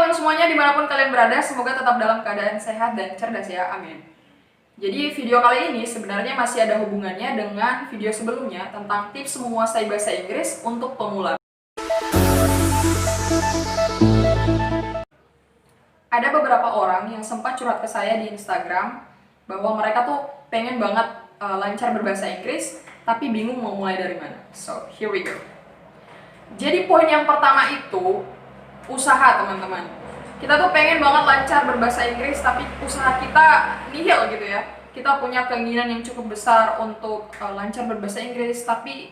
teman-teman semuanya dimanapun kalian berada, semoga tetap dalam keadaan sehat dan cerdas ya, amin. Jadi video kali ini sebenarnya masih ada hubungannya dengan video sebelumnya tentang tips menguasai bahasa Inggris untuk pemula. Ada beberapa orang yang sempat curhat ke saya di Instagram bahwa mereka tuh pengen banget lancar berbahasa Inggris, tapi bingung mau mulai dari mana. So, here we go. Jadi poin yang pertama itu usaha, teman-teman. Kita tuh pengen banget lancar berbahasa Inggris, tapi usaha kita nihil gitu ya. Kita punya keinginan yang cukup besar untuk lancar berbahasa Inggris, tapi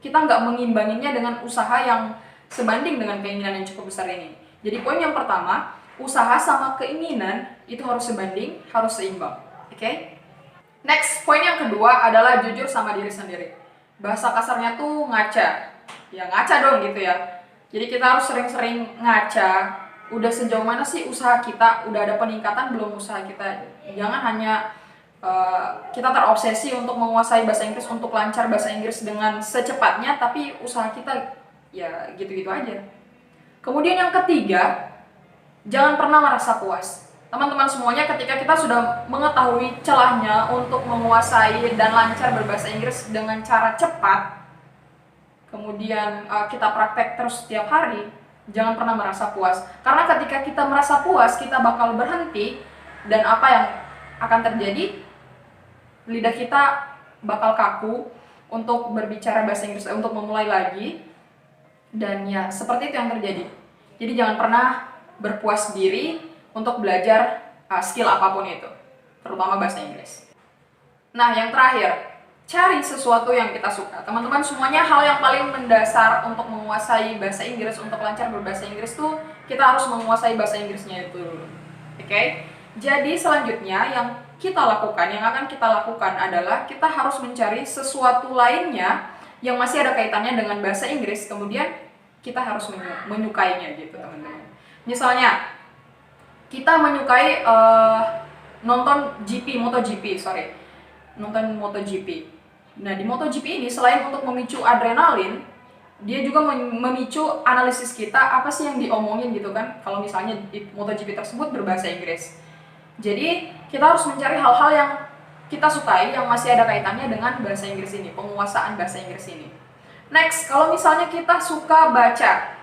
kita nggak mengimbanginya dengan usaha yang sebanding dengan keinginan yang cukup besar ini. Jadi poin yang pertama, usaha sama keinginan itu harus sebanding, harus seimbang. Oke? Next, poin yang kedua adalah jujur sama diri sendiri. Bahasa kasarnya tuh ngaca. Ya ngaca dong gitu ya. Jadi kita harus sering-sering ngaca, udah sejauh mana sih usaha kita, udah ada peningkatan belum usaha kita. Jangan hanya kita terobsesi untuk menguasai bahasa Inggris, untuk lancar bahasa Inggris dengan secepatnya, tapi usaha kita ya gitu-gitu aja. Kemudian yang ketiga, jangan pernah merasa puas. Teman-teman semuanya, ketika kita sudah mengetahui celahnya untuk menguasai dan lancar berbahasa Inggris dengan cara cepat, kemudian kita praktek terus setiap hari, jangan pernah merasa puas. Karena ketika kita merasa puas, kita bakal berhenti, dan apa yang akan terjadi? Lidah kita bakal kaku untuk berbicara bahasa Inggris, untuk memulai lagi, dan ya seperti itu yang terjadi. Jadi jangan pernah berpuas diri untuk belajar skill apapun itu, terutama bahasa Inggris. Nah, yang terakhir, cari sesuatu yang kita suka. Teman-teman semuanya, hal yang paling mendasar untuk menguasai bahasa Inggris, untuk lancar berbahasa Inggris tuh kita harus menguasai bahasa Inggrisnya itu dulu. Oke? Jadi selanjutnya yang kita lakukan, yang akan kita lakukan adalah kita harus mencari sesuatu lainnya yang masih ada kaitannya dengan bahasa Inggris, kemudian kita harus menyukainya gitu, teman-teman. Misalnya, kita menyukai nonton MotoGP. Nah, di MotoGP ini selain untuk memicu adrenalin, dia juga memicu analisis kita, apa sih yang diomongin gitu kan, kalau misalnya di MotoGP tersebut berbahasa Inggris. Jadi, kita harus mencari hal-hal yang kita sukai, yang masih ada kaitannya dengan bahasa Inggris ini, penguasaan bahasa Inggris ini. Next, kalau misalnya kita suka baca,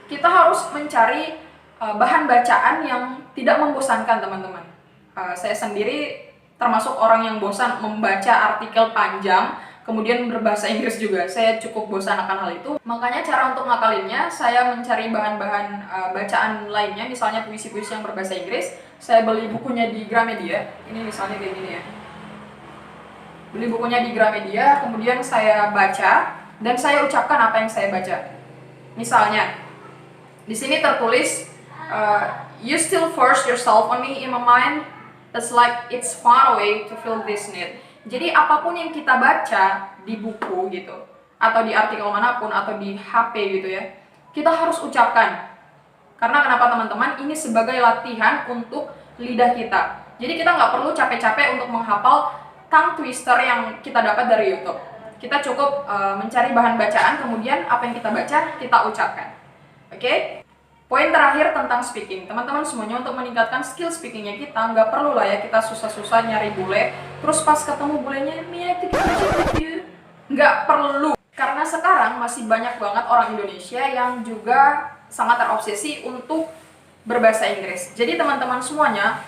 kita harus mencari bahan bacaan yang tidak membosankan, teman-teman. Saya sendiri termasuk orang yang bosan membaca artikel panjang, kemudian berbahasa Inggris juga. Saya cukup bosan akan hal itu. Makanya cara untuk ngakalinnya, saya mencari bahan-bahan bacaan lainnya, misalnya puisi-puisi yang berbahasa Inggris. Saya beli bukunya di Gramedia. Ini misalnya kayak gini ya. Beli bukunya di Gramedia, kemudian saya baca, dan saya ucapkan apa yang saya baca. Misalnya, di sini tertulis, you still force yourself on me in my mind. It's like it's far away to feel this need. Jadi apapun yang kita baca di buku gitu, atau di artikel manapun, atau di HP gitu ya, kita harus ucapkan. Karena kenapa, teman-teman? Ini sebagai latihan untuk lidah kita. Jadi kita nggak perlu capek-capek untuk menghafal tongue twister yang kita dapat dari YouTube. Kita cukup mencari bahan bacaan, kemudian apa yang kita baca, kita ucapkan. Oke? Poin terakhir tentang speaking. Teman-teman semuanya, untuk meningkatkan skill speakingnya kita, nggak perlu lah ya kita susah-susah nyari bule, terus pas ketemu bulenya, nggak perlu. Karena sekarang masih banyak banget orang Indonesia yang juga sangat terobsesi untuk berbahasa Inggris. Jadi teman-teman semuanya,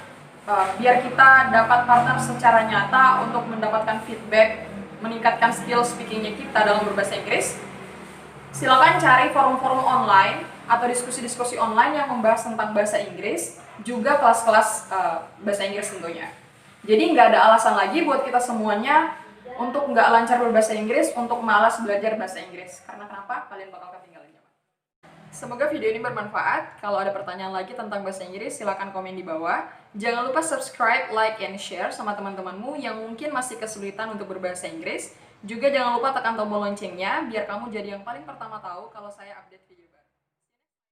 biar kita dapat partner secara nyata untuk mendapatkan feedback, meningkatkan skill speakingnya kita dalam berbahasa Inggris, silakan cari forum-forum online atau diskusi-diskusi online yang membahas tentang bahasa Inggris, juga kelas-kelas bahasa Inggris tentunya. Jadi nggak ada alasan lagi buat kita semuanya untuk nggak lancar berbahasa Inggris, untuk malas belajar bahasa Inggris. Karena kenapa? Kalian bakal ketinggalan zaman. Semoga video ini bermanfaat. Kalau ada pertanyaan lagi tentang bahasa Inggris, silakan komen di bawah. Jangan lupa subscribe, like, and share sama teman-temanmu yang mungkin masih kesulitan untuk berbahasa Inggris. Juga jangan lupa tekan tombol loncengnya, biar kamu jadi yang paling pertama tahu kalau saya update video.